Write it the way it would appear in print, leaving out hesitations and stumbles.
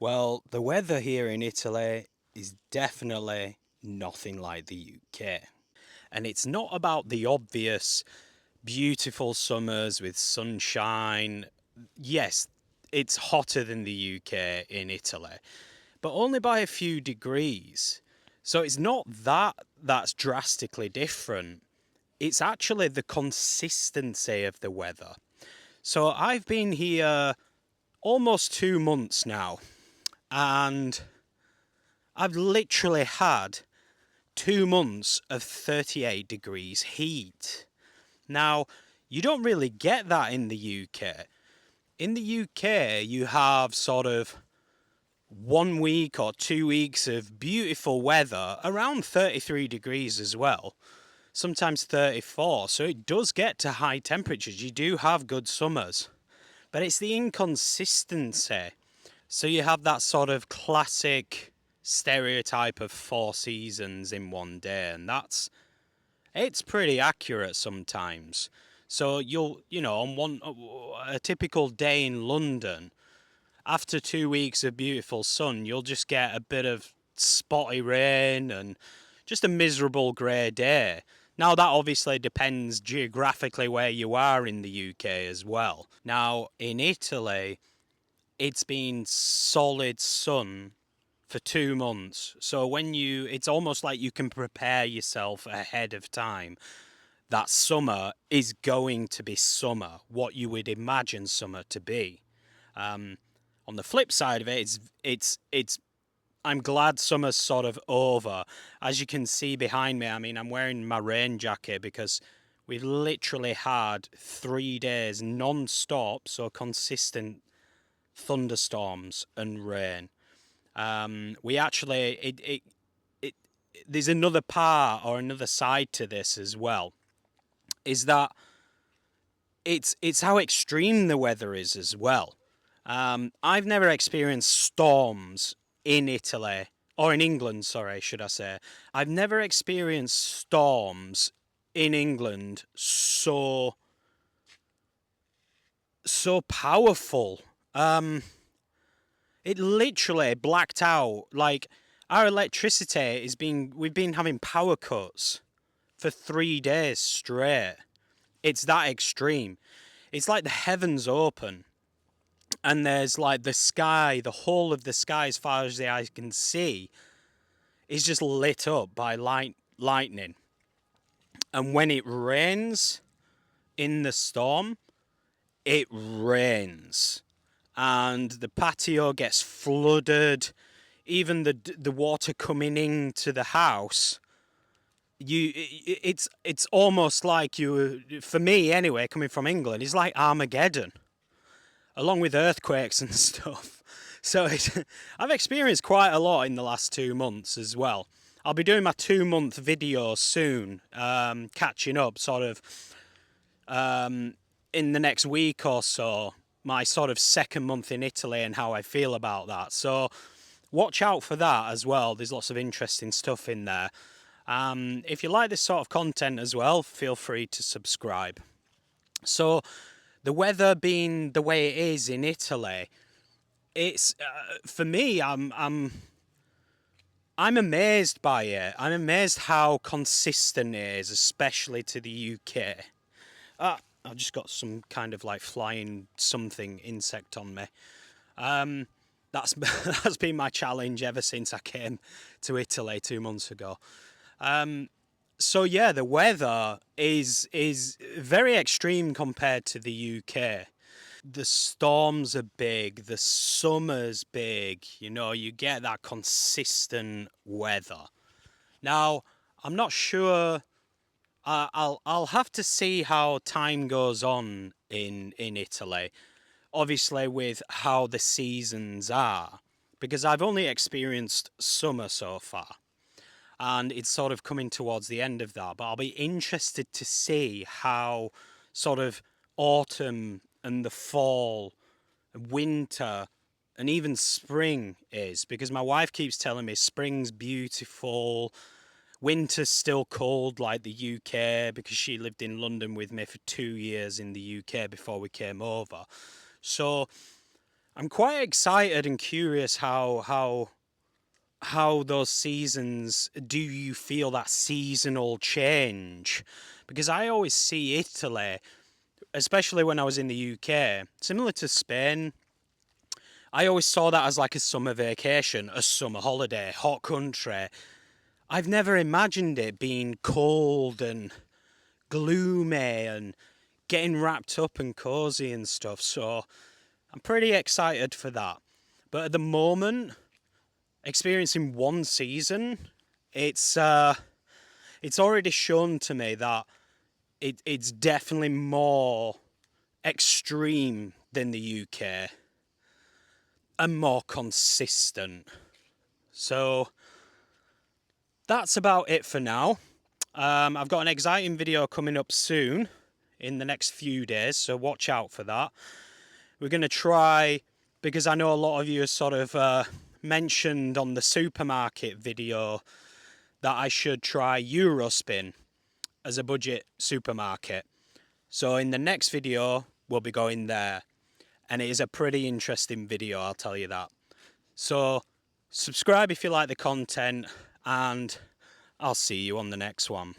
Well, the weather here in Italy is definitely nothing like the UK. And it's not about the obvious beautiful summers with sunshine. Yes, it's hotter than the UK in Italy, but only by a few degrees. So it's not that's drastically different. It's actually the consistency of the weather. So I've been here almost 2 months now, and I've literally had 2 months of 38 degrees heat. Now, you don't really get that in the UK. In the UK, you have sort of 1 week or 2 weeks of beautiful weather, around 33 degrees as well, sometimes 34. So it does get to high temperatures. You do have good summers, but it's the inconsistency. So you have that sort of classic stereotype of 4 seasons in one day, and it's pretty accurate sometimes. So on a typical day in London, after 2 weeks of beautiful sun, you'll just get a bit of spotty rain and just a miserable grey day. Now, that obviously depends geographically where you are in the UK as well. Now, in Italy, it's been solid sun for 2 months. So it's almost like you can prepare yourself ahead of time. That summer is going to be summer, what you would imagine summer to be. On the flip side of it, it's I'm glad summer's sort of over. As you can see behind me, I mean, I'm wearing my rain jacket because we've literally had 3 days non-stop, so consistent thunderstorms and rain. We actually it there's another part or another side to this as well, is that it's how extreme the weather is as well. I've never experienced storms in Italy or in England, sorry, should I say. I've never experienced storms in England so powerful. It literally blacked out. Like, our electricity we've been having power cuts for 3 days straight. It's that extreme. It's like the heavens open and there's like the sky, the whole of the sky as far as the eye can see is just lit up by lightning. And when it rains in the storm, it rains. And the patio gets flooded. Even the water coming into the house, it's almost like for me anyway, coming from England, it's like Armageddon, along with earthquakes and stuff. So I've experienced quite a lot in the last 2 months as well. I'll be doing my 2 month video soon, catching up sort of in the next week or so, my sort of second month in Italy and how I feel about that. So watch out for that as well. There's lots of interesting stuff in there. If you like this sort of content as well, feel free to subscribe. So the weather being the way it is in Italy, it's for me. I'm amazed by it. I'm amazed how consistent it is, especially to the UK. I've just got some kind of like flying something insect on me. That's that's been my challenge ever since I came to Italy 2 months ago. So yeah, the weather is very extreme compared to the UK. The storms are big, the summer's big, you get that consistent weather. Now, I'm not sure. I'll have to see how time goes on in Italy. Obviously, with how the seasons are, because I've only experienced summer so far, and it's sort of coming towards the end of that. But I'll be interested to see how sort of autumn and the fall, winter, and even spring is, because my wife keeps telling me spring's beautiful. Winter's still cold like the UK, because she lived in London with me for 2 years in the UK before we came over. So I'm quite excited and curious how those seasons, do you feel that seasonal change? Because I always see Italy, especially when I was in the UK, similar to Spain. I always saw that as like a summer vacation, a summer holiday, hot country. I've never imagined it being cold and gloomy and getting wrapped up and cozy and stuff. So I'm pretty excited for that. But at the moment, experiencing one season, it's already shown to me that it's definitely more extreme than the UK and more consistent. So that's about it for now. I've got an exciting video coming up soon in the next few days, so watch out for that. We're going to try, because I know a lot of you have sort of mentioned on the supermarket video that I should try Eurospin as a budget supermarket. So in the next video, we'll be going there. And it is a pretty interesting video, I'll tell you that. So subscribe if you like the content, and I'll see you on the next one.